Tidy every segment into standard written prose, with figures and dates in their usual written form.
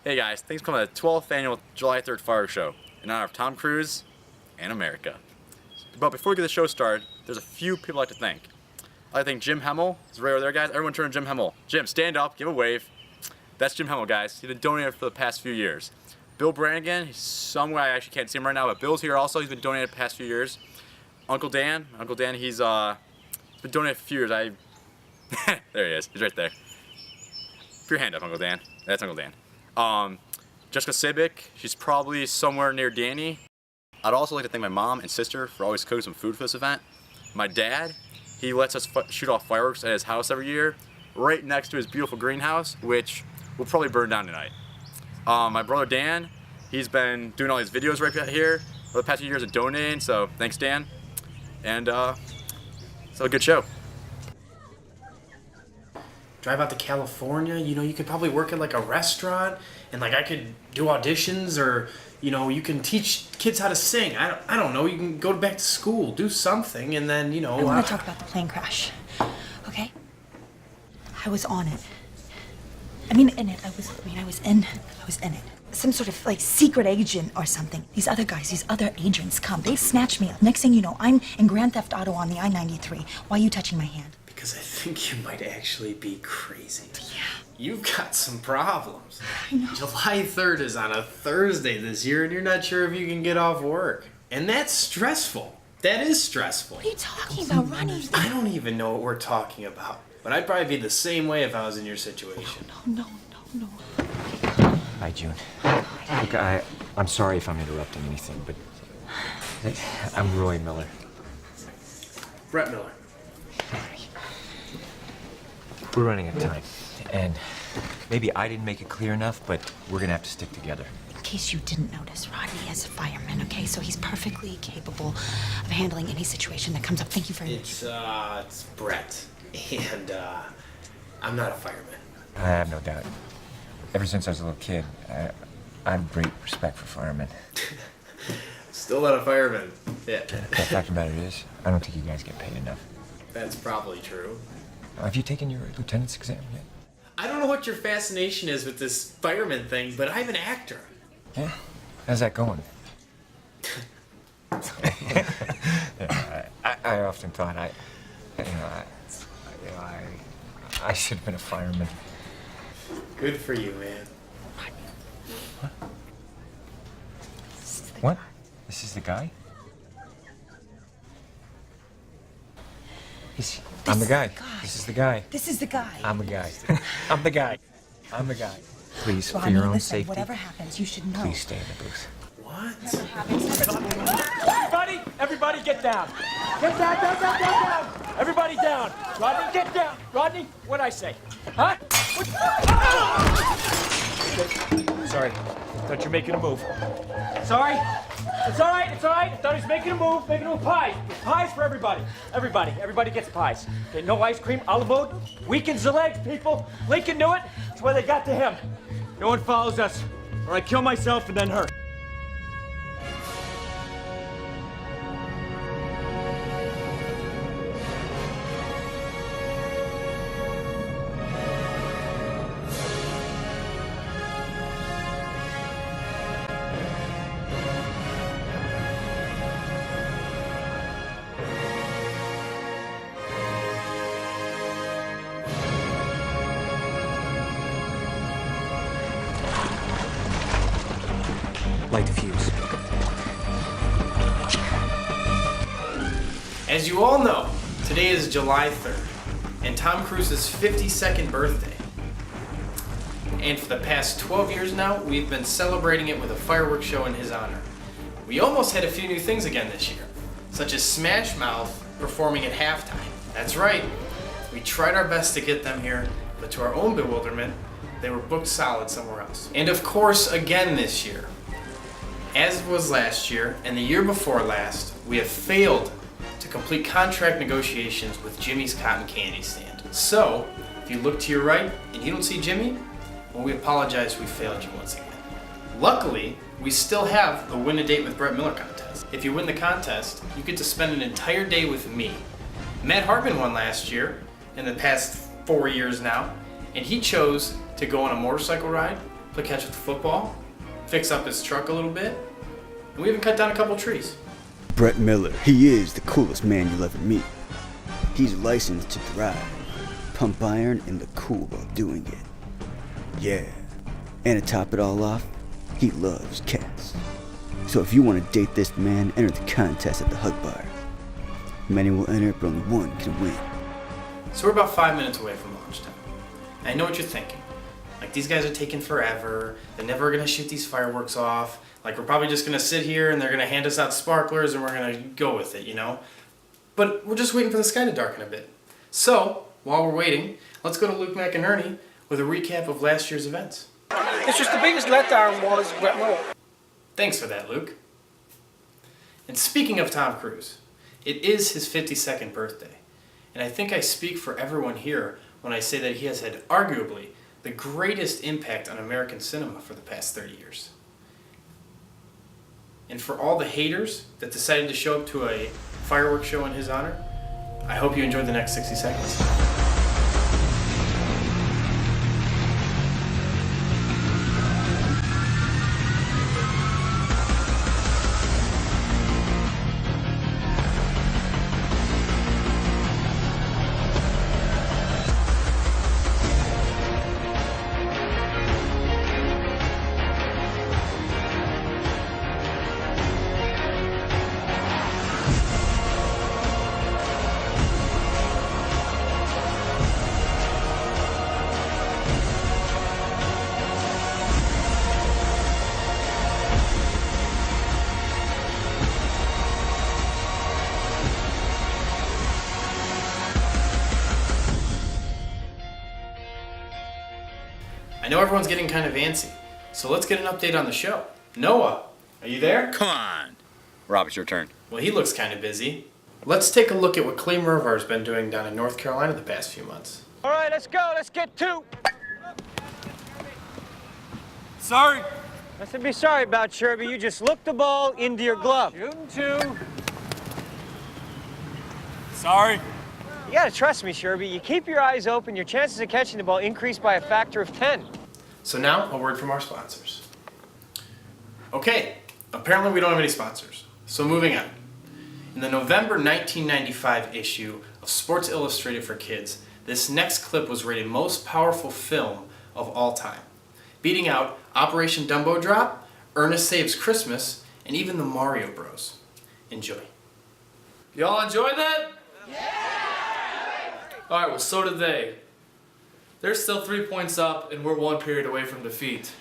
Hey guys, thanks for coming to the 12th annual July 3rd Firework Show in honor of Tom Cruise and America. But before we get the show started, there's a few people I'd like to thank. I'd like to thank Jim Hemmel. He's right over there, guys. Everyone turn to Jim Hemmel. Jim, stand up, give a wave. That's Jim Hemmel, guys. He's been donating for the past few years. Bill Brannigan, he's somewhere, I actually can't see him right now, but Bill's here also. He's been donating the past few years. Uncle Dan, he's been donating for a few years. There he is. He's right there. Put your hand up, Uncle Dan. That's Uncle Dan. Jessica Sibic, she's probably somewhere near Danny. I'd also like to thank my mom and sister for always cooking some food for this event. My dad, he lets us shoot off fireworks at his house every year, right next to his beautiful greenhouse, which will probably burn down tonight. My brother Dan, he's been doing all these videos right here for the past few years and donating, so thanks Dan. And so a good show. Drive out to California, you could probably work at like a restaurant and like I could do auditions, or you can teach kids how to sing. I don't know, you can go back to school, do something, and then I want to talk about the plane crash. Okay? I was on it. I was in it. Some sort of like secret agent or something. These other guys, these other agents come. They snatch me up. Next thing you know, I'm in Grand Theft Auto on the I-93. Why are you touching my hand? Because I think you might actually be crazy. Yeah. You've got some problems. I know. July 3rd is on a Thursday this year, and you're not sure if you can get off work. And that's stressful. That is stressful. What are you talking about, Ronnie? I don't even know what we're talking about. But I'd probably be the same way if I was in your situation. No. Hi, June. Look, I'm sorry if I'm interrupting anything, but I'm Roy Miller. Brett Miller. We're running out of time, and maybe I didn't make it clear enough, but we're gonna have to stick together. In case you didn't notice, Rodney is a fireman, okay? So he's perfectly capable of handling any situation that comes up. Thank you very much. It's Brett, and I'm not a fireman. I have no doubt. Ever since I was a little kid, I have great respect for firemen. Still not a fireman. Yeah. The fact of the matter is, I don't think you guys get paid enough. That's probably true. Have you taken your lieutenant's exam yet? I don't know what your fascination is with this fireman thing, but I'm an actor. Yeah? How's that going? Yeah, I often thought I should have been a fireman. Good for you, man. What? What? This is the guy? I'm the guy. This is the guy. This is the guy. I'm the guy. I'm the guy. I'm the guy. Please, Rodney, for your own listen, safety, whatever happens, you should know. please stay in the booth. What? Everybody get down. Get down. Everybody down. Rodney, get down. Rodney, what'd I say? Huh? Sorry. Thought you were making a move. Sorry. It's all right. I thought he was making a move. Pies. Pies for everybody. Everybody gets pies. Okay, no ice cream. Olive oil weakens the legs, people. Lincoln knew it. That's why they got to him. No one follows us, or I kill myself and then her. Light the fuse. As you all know, today is July 3rd, and Tom Cruise's 52nd birthday. And for the past 12 years now, we've been celebrating it with a fireworks show in his honor. We almost had a few new things again this year, such as Smash Mouth performing at halftime. That's right, we tried our best to get them here, but to our own bewilderment, they were booked solid somewhere else. And of course, again this year, as was last year and the year before last, we have failed to complete contract negotiations with Jimmy's Cotton Candy Stand. So, if you look to your right and you don't see Jimmy, well, we apologize, we failed you once again. Luckily, we still have the Win a Date with Brett Miller contest. If you win the contest, you get to spend an entire day with me. Matt Hartman won last year, in the past 4 years now, and he chose to go on a motorcycle ride play catch with the football, fix up his truck a little bit, and we even cut down a couple trees. Brett Miller, he is the coolest man you'll ever meet. He's licensed to drive, pump iron, and look cool while doing it. Yeah, and to top it all off, he loves cats. So if you want to date this man, enter the contest at the Hug Bar. Many will enter, but only one can win. So we're about 5 minutes away from lunchtime. And I know what you're thinking. Like, these guys are taking forever. They're never gonna shoot these fireworks off. Like, we're probably just gonna sit here and they're gonna hand us out sparklers and we're gonna go with it, you know? But we're just waiting for the sky to darken a bit. So, while we're waiting, let's go to Luke McInerney with a recap of last year's events. It's just the biggest letdown was Brett Miller. Thanks for that, Luke. And speaking of Tom Cruise, it is his 52nd birthday. And I think I speak for everyone here when I say that he has had arguably the greatest impact on American cinema for the past 30 years. And for all the haters that decided to show up to a fireworks show in his honor, I hope you enjoyed the next 60 seconds. I know everyone's getting kind of antsy, so let's get an update on the show. Noah, are you there? Come on. Rob, it's your turn. Well, he looks kind of busy. Let's take a look at what Clay Mervar's been doing down in North Carolina the past few months. All right, let's go. Let's get two. Sorry. Nothing to be sorry about, Sherby. You just looked the ball into your glove. Shooting two. Sorry. You gotta trust me, Sherby. You keep your eyes open, your chances of catching the ball increase by a factor of 10. So now, a word from our sponsors. Okay, apparently we don't have any sponsors. So moving on. In the November 1995 issue of Sports Illustrated for Kids, this next clip was rated most powerful film of all time, beating out Operation Dumbo Drop, Ernest Saves Christmas, and even the Mario Bros. Enjoy. Y'all enjoy that? Alright, well, so did they. They're still 3 points up, and we're 1 period away from defeat.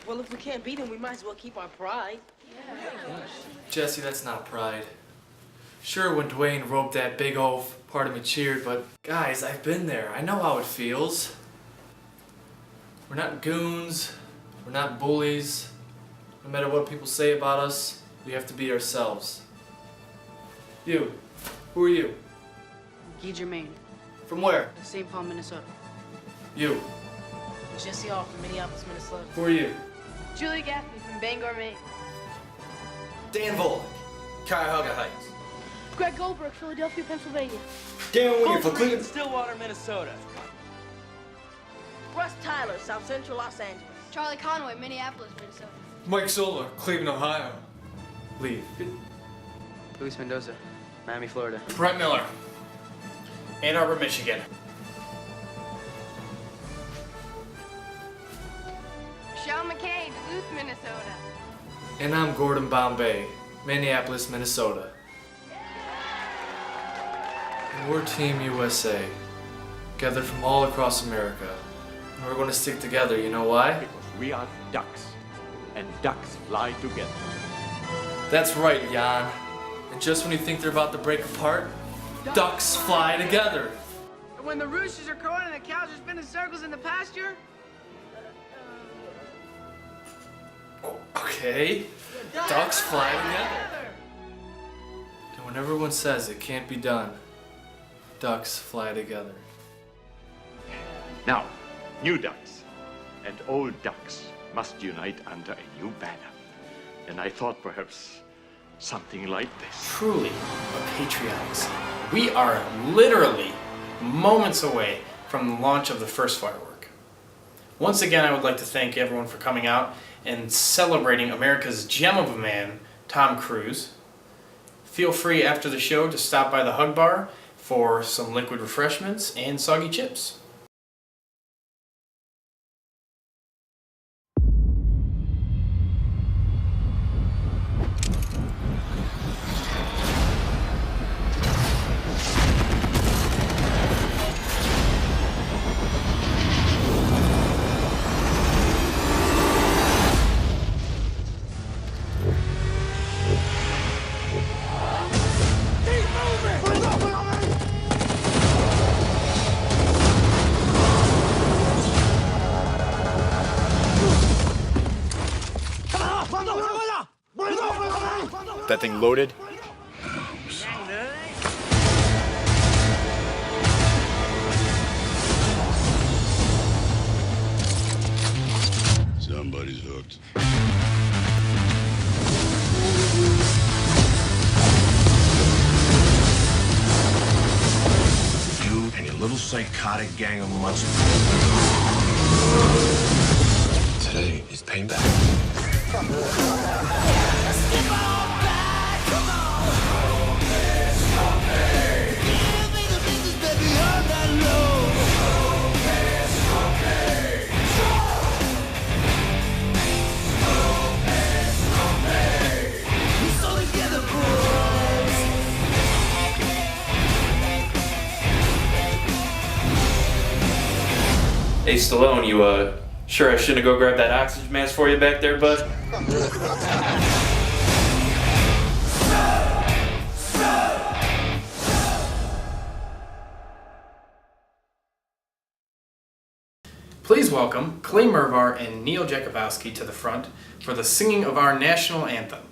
Well, if we can't beat him, we might as well keep our pride. Jesse, that's not pride. Sure, when Dwayne roped that big oaf, part of me cheered, but guys, I've been there. I know how it feels. We're not goons. We're not bullies. No matter what people say about us, we have to be ourselves. You. Who are you? Guy Germain, From where? St. Paul, Minnesota. You. Jesse Hall from Minneapolis, Minnesota. Who are you? Julie Gaffney from Bangor, Maine. Dan Volek, Cuyahoga Heights. Greg Goldberg, Philadelphia, Pennsylvania. Darren Winger for Cleveland. Stillwater, Minnesota. Russ Tyler, South Central Los Angeles. Charlie Conway, Minneapolis, Minnesota. Mike Solar, Cleveland, Ohio. Leave. Luis Mendoza, Miami, Florida. Brett Miller, Ann Arbor, Michigan. Michelle McKay, Duluth, Minnesota. And I'm Gordon Bombay, Minneapolis, Minnesota. And we're Team USA, gathered from all across America. And we're going to stick together, you know why? Because we are ducks, and ducks fly together. That's right, Jan. And just when you think they're about to break apart, ducks fly together. And when the roosters are crowing and the cows are spinning circles in the pasture, Okay, ducks fly together. And when everyone says it can't be done, ducks fly together. Now, new ducks and old ducks must unite under a new banner. And I thought perhaps something like this. Truly a patriotic scene. We are literally moments away from the launch of the first firework. Once again, I would like to thank everyone for coming out and celebrating America's gem of a man, Tom Cruise. Feel free after the show to stop by the Hug Bar for some liquid refreshments and soggy chips. That thing loaded? Somebody's hooked. You and your little psychotic gang of mutts. Today is payback. Hey Stallone, you sure I shouldn't go grab that oxygen mask for you back there, bud? Please welcome Clay Mervar and Neil Jakubowski to the front for the singing of our national anthem.